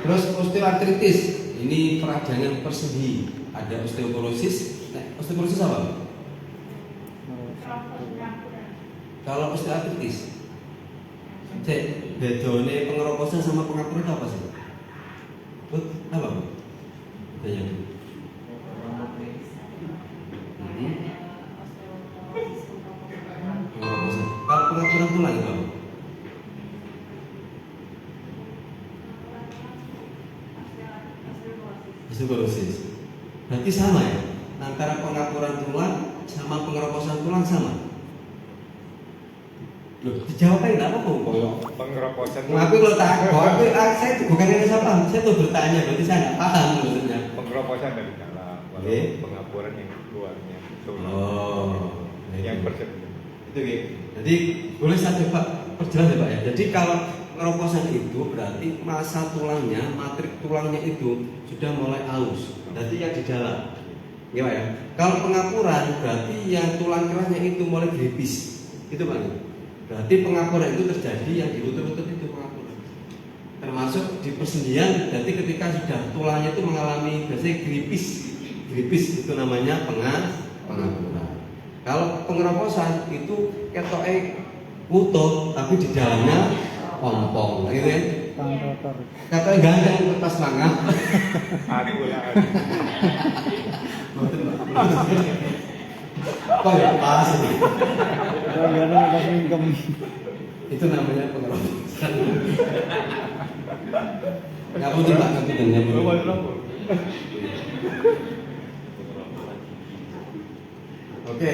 Terus osteoartritis, ini peradangan persendi, ada osteoporosis. Osteoporosis apa? Kalau osteoartritis, cek bedone pengeroposan sama pengapuran apa sih? Apa bu? Bedanya? Pengeroposan. Kalau pengapuran tulang itu apa? Osteoporosis. Berarti sama ya? Antara pengapuran tulang sama pengeroposan tulang sama? Loh, dijawabnya enggak apa-apa kok. Pengeroposan. Aku kalau tak, saya bukan ini siapa, saya tuh bertanya, berarti saya nggak paham maksudnya. Pengeroposan dari dalam, pengapuran yang keluarnya tulang. Oh, yang persendi. Itu gitu. Jadi boleh saya coba perjelas ya Pak ya. Jadi kalau pengeroposan itu berarti masa tulangnya, matrik tulangnya itu sudah mulai aus. Berarti yang di dalam. Gimana ya? Kalau pengapuran berarti yang tulang kerahnya itu mulai gripis. Itu Pak. Berarti pengapuran itu terjadi yang di lutut-lutut itu pengapuran. Termasuk di persendian, berarti ketika sudah tulangnya itu mengalami biasanya gripis itu namanya pengapuran. Kalau pengeroposan itu ketoknya utuh tapi di dalamnya ompong, gitu ya. Katanya ganteng pas mangap. Aku lah. Kok ya pas ini? Ganteng. Itu namanya pengeroposan. Nggak putih Pak, nggak putih. Oke,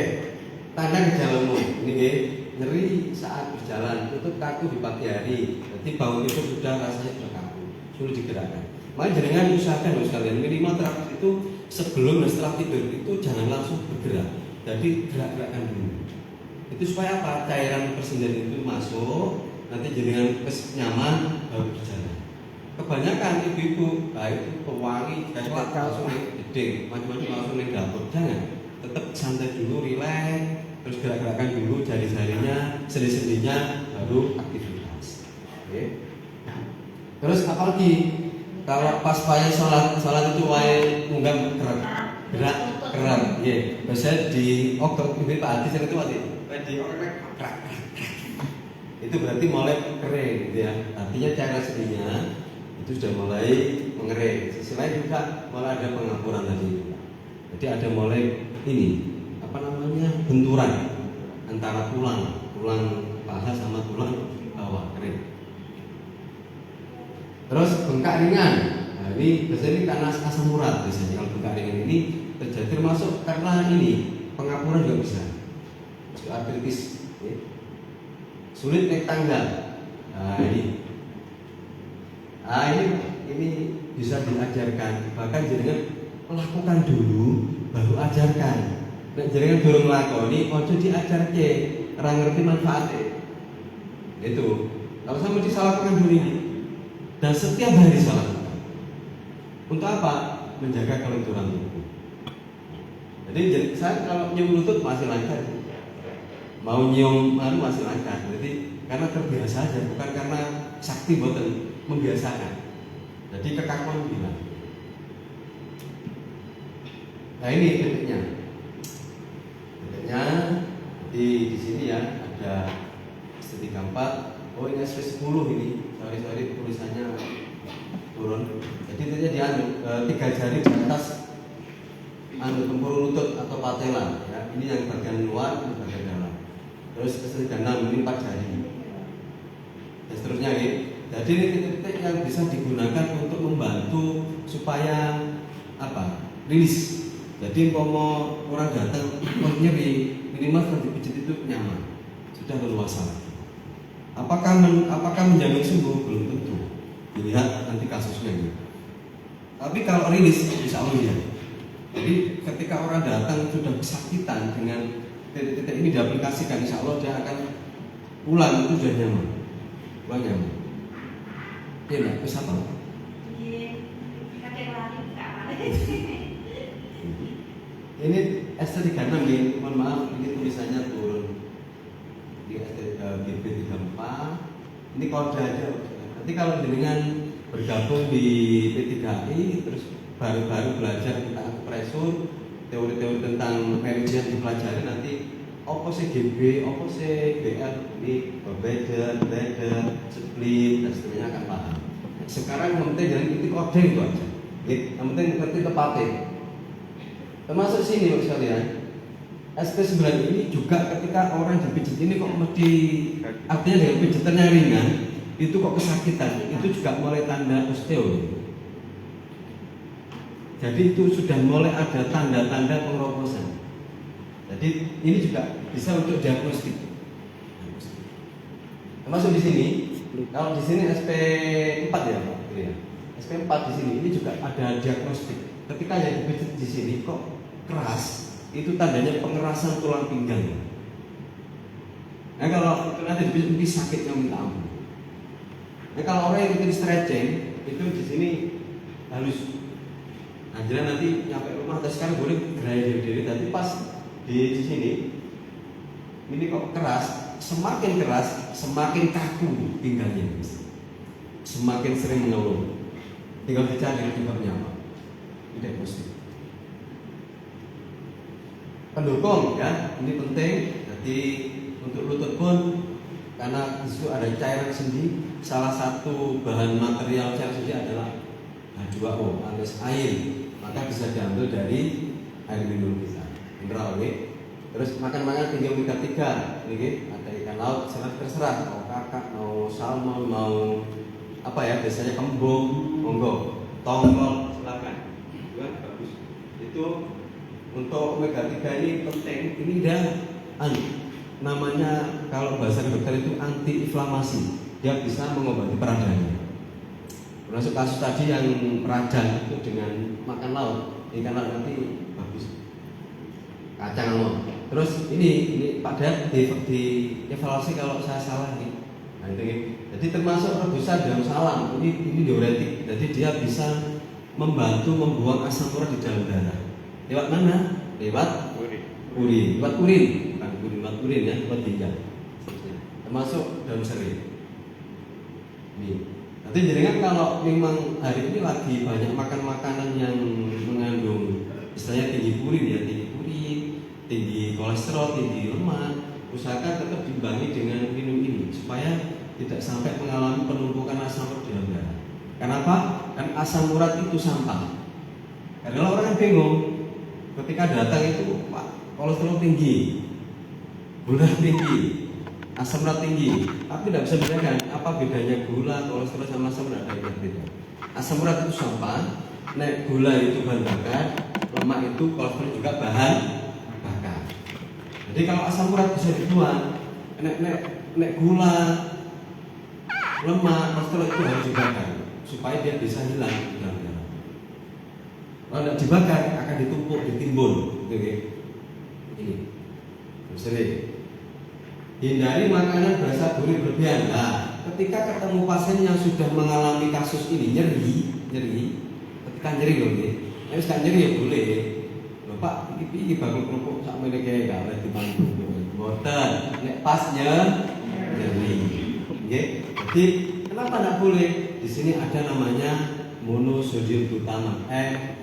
tanda gejala umum ini nyeri saat berjalan, tutup kaku di pagi hari, berarti bau itu sudah rasanya sudah kaku, sulit digerakkan. Makanya jangan usahakan loh sekalian, minimal terapi itu sebelum dan setelah tidur itu jangan langsung bergerak, jadi gerak-gerakkan dulu. Itu supaya apa? Cairan persendian itu masuk, nanti jangan nyaman baru berjalan. Kebanyakan ibu-ibu, baik pewangi, kayak langsung gede, macam-macam langsung di dapur, jangan. Tetap santai dulu, rileks, terus gerak-gerakan dulu jari-jarinya, sendi-sendinya, baru aktivitas. Oke. Terus apalagi kalau pas payah sholat itu wae munggah gerak keram, ya. Biasanya di otot ini Pak Adi saya itu di otot itu berarti mulai kering, gitu ya. Artinya cara sendinya itu sudah mulai mengering. Sisi lain juga mulai ada pengapuran tadi. Jadi ada mulai ini apa namanya benturan antara tulang paha sama tulang bawah kering. Terus bengkak ringan. Nah, ini biasanya karena asam urat biasanya kalau bengkak ringan ini terjadi termasuk karena ini pengapuran juga bisa. Artritis, ya. Sulit naik tangga. Nah ini bisa diajarkan. Bahkan jenengan lakukan dulu baru ajarkan. Nek jenengan durung lakoni ojo diajarke, ora ngerti manfaatnya. Itu. Kalau sama mesti salah lakukan dulu ini. Dan setiap hari salah lakukan. Untuk apa? Menjaga kelenturan tubuh. Jadi saya kalau nyium lutut masih lancar. Mau nyium masih lancar. Jadi karena terbiasa aja, bukan karena sakti boten, membiasakan. Jadi kekakuan bilang. Nah ini titiknya. Titiknya di sini ya ada S34. Oh ini SP10 ini. Sorry tulisannya turun. Jadi titiknya di 3 jari di atas tempurung lutut atau patella. Ya. Ini yang bagian luar, ini bagian dalam. Terus S36 ini 4 jari. Dan seterusnya gitu. Jadi ini titik-titik yang bisa digunakan untuk membantu supaya apa? Rilis. Jadi mau orang datang nyeri minimal kalau dipijit itu nyaman, sudah leluasa. Apakah menjamin sembuh? Belum tentu. Dilihat nanti kasusnya gitu. Tapi kalau rilis bisa ya. Jadi ketika orang datang sudah kesakitan dengan titik-titik ini diaplikasikan, insya Allah dia akan pulang itu sudah nyaman, nyaman. Iya nggak? Terus apa? Ini S36 nih, mohon maaf ini tulisannya turun di GB34. Ini kode aja. Nanti kalau dengan bergabung di P3I, terus baru-baru belajar tentang akupresur, teori-teori tentang meridian dipelajari, nanti apa sih GB, apa sih BL, bladder, split, dan seterusnya akan paham. Sekarang yang penting jangan ikuti kode itu aja, yang penting ngerti tepatnya. Termasuk sini Bapak sekalian, SP9 ini juga ketika orang dipijit ini kok mesti, artinya dengan pijitannya ringan, itu kok kesakitan, itu juga mulai tanda osteo. Jadi itu sudah mulai ada tanda-tanda pengeroposan. Jadi ini juga bisa untuk diagnostik. Termasuk di sini, kalau di sini SP4 ya Pak, ya. SP4 di sini ini juga ada diagnostik. Ketika yang dipijit di sini kok keras, itu tandanya pengerasan tulang pinggang. Nah kalau itu nanti dipijit mungkin sakitnya minta ampun. Nah kalau orang yang ikutin stretching itu di sini halus. Anjir nanti nyampe rumah atau sekarang boleh gerai diri, tapi pas di sini ini kok keras, semakin keras semakin kaku pinggangnya, semakin sering mengeluh. Tinggal dicari penyebabnya apa. Tidak positif. Pendukung ya, ini penting. Jadi untuk lutut pun karena itu ada cairan sendi, salah satu bahan material cairan sendi adalah H2O alias air. Maka bisa diambil dari air minum kita, mineral nih. Terus makan tinggi omega 3, nih, ada ikan laut, terserah mau kakak, mau salmon, mau apa ya, biasanya kembung, monggo, tongkol, silakan. Juga bagus. Itu untuk omega 3 ini penting. Ini dia namanya kalau bahasa dokter itu anti-inflamasi. Dia bisa mengobati peradangan. Termasuk kasus tadi yang radang itu dengan makan laut, ikan laut nanti bagus. Kacang laut. Terus ini Pak Dad di evaluasi kalau saya salah nih. Nah, itu, jadi termasuk rebusan dalam salam. Ini diuretik. Jadi dia bisa membantu membuang asam urat di dalam darah. Lewat mana? Lewat urin. Lewat urin, bukan urin, lewat urin ya, lewat ginjal. Termasuk daun serai. Ini. Nanti jenengan kalau memang hari ini lagi banyak makan makanan yang mengandung istilahnya tinggi purin ya, tinggi kolesterol, tinggi lemak, usahakan tetap diimbangi dengan minum ini supaya tidak sampai mengalami penumpukan asam urat di dalam darah. Kenapa? Kan asam urat itu sampah. Karena orang yang bingung ketika datang itu Pak, kolesterol tinggi, gula tinggi, asam urat tinggi, tapi tidak bisa bedakan apa bedanya gula, kolesterol sama asam urat. Ada beda. Asam urat itu sampah, gula itu bahan bakar, lemak itu kolesterol juga bahan bakar. Jadi kalau asam urat bisa dibuang, gula, lemak, kolesterol itu harus dibakar supaya dia bisa hilang di dalam darah. Kalau tidak dibakar akan ditumpuk, ditimbun, gitu ya. Ini, sering. Hindari makanan berasa gurih berlebihan. Nah, ketika ketemu pasien yang sudah mengalami kasus ini nyeri, ketika nyeri loh nih, harus gak nyeri ya boleh. Loh Pak, ini bangun kerupuk sak meneh kae gak oleh dibantu. Boten, nek pasnya nyeri. Nggih. Jadi kenapa enggak boleh? Di sini ada namanya monosodium glutamate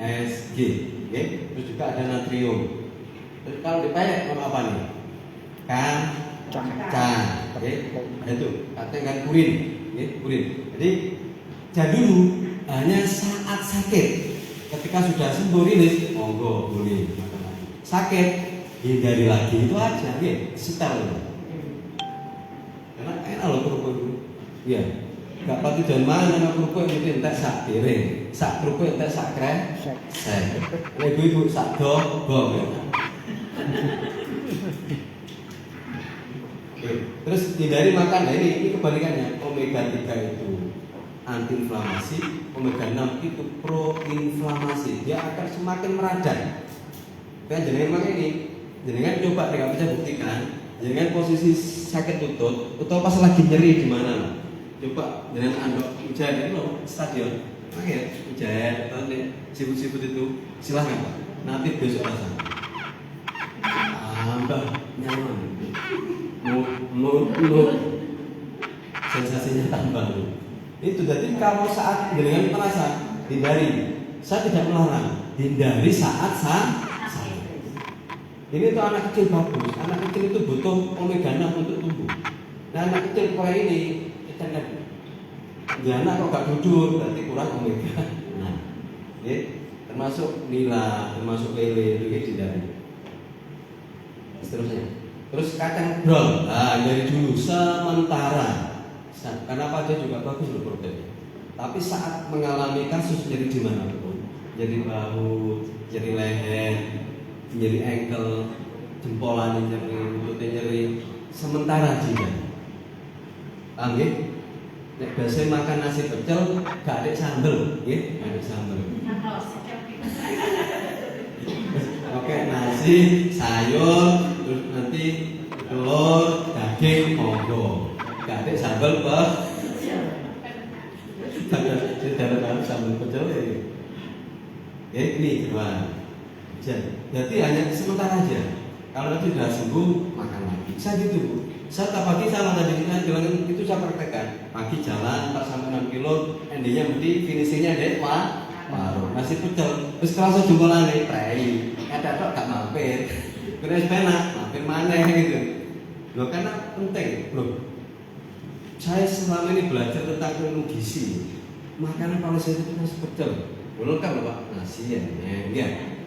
(MSG). Nggih. Terus juga ada natrium. Terus kalau dipelek apa nih? Kacang, itu katakan purin, purin. Jadi jangan dulu hanya saat sakit. Ketika sudah sembuh rilis, monggo boleh makan lagi. Sakit, hindari lagi itu aja, setel. Karena enak loh kerupuk itu. Iya, gak pati dan mana nama kerupuk itu entek sak piring, sak kerupuk entek sak kresek. Ibu sak dobong. Terus hindari makan. Nah ini kebalikannya. Omega 3 itu antiinflamasi, omega 6 itu proinflamasi. Dia akan semakin meradang. Kan jenengan ini, jenengan coba tidak bisa buktikan. Jenengan posisi sakit lutut, atau pas lagi nyeri di mana? Coba jenengan andok ujian itu loh, stadion. Oke, ujian atau sibut-sibut itu silahkan Pak. Nanti besok rasa. Mbak nyaman. Sensasinya tambah. Itu jadi kalau saat dengan terasa hindari. Saya tidak melarang, hindari saat sakit. Ini tuh anak kecil bagus, anak kecil itu butuh omega 6 untuk tumbuh. Nah anak kecil kayak ini kita lihat, dia anak kok gak duduk, berarti kurang omega. Nah, ya, termasuk nila, termasuk lele itu hindari. Seterusnya. Terus kacang brol, nah dari dulu sementara. Kenapa dia juga bagus loh protein. Tapi saat mengalami kasus nyeri di mana pun, nyeri bahu, nyeri leher, nyeri ankle, jempolan nyeri, lututnya nyeri, sementara juga. Paham ya? Nek biasa makan nasi pecel, gak ada sambel, ya, gak ada sambel. Oke, nasi, sayur, terus nanti telur, daging, monggo. Gak ada sambal pak. Tidak sambal pecel ya ini gimana? Jadi hanya sementara aja. Kalau nanti sudah sembuh makan lagi. Saya gitu bu. Saya tak pagi sama tadi jalan itu saya praktekkan. Pagi jalan 4-6 kilo, endingnya mesti finishingnya deh warung nasi pecel. Terus kerasa jumpolan nih, prei. Ada gak mampir. Kena penak, mampir mana gitu. Loh karena penting loh. Saya selama ini belajar tentang ilmu gizi. Makanan kalau saya itu nasi pecel. Lengkap loh pak, nasi ya, enggak.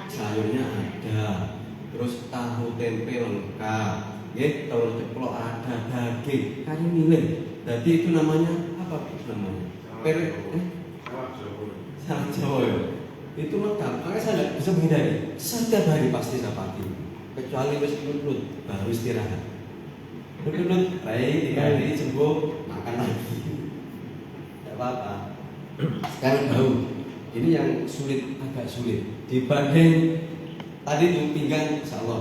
Sayurnya ada, terus tahu tempe lengkap, ya, telur ceplok ada, daging, kari milen. Jadi itu namanya apa namanya? Salad Jawa ya. Itu lengkap. Makanya saya tidak bisa menghindari. Setiap hari pasti saya pagi. Kecuali wis nurut, baru istirahat. Nurut, baik, 3 hari sembuh, makan lagi. Tidak apa-apa. Sekarang bau. Ini yang sulit, agak sulit. Dibanding tadi tuh pinggang, insya Allah.